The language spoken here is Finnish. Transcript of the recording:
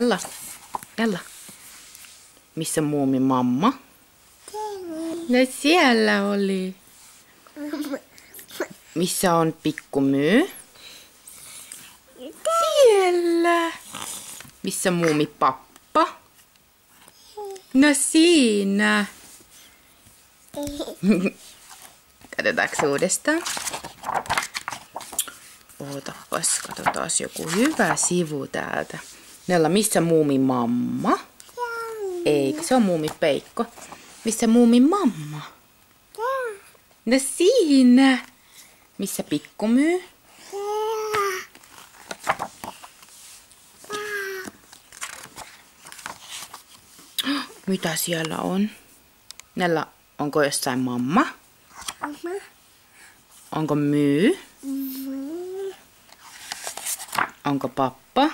Jalla, Jalla. Missä Muumin mamma? No siellä oli. Missä on Pikku Myy? Siellä. Missä Muumi pappa? No siinä. Katsotaanko uudestaan? Ootapas, katsotaan joku hyvä sivu täältä. Nella, missä Muumin mamma? Eikö se on Muumi Peikko? Missä Muumin mamma? No siinä. Missä Pikku Myy? Mitä siellä on? Nella, onko jossain mamma? Onko Myy? Onko pappa?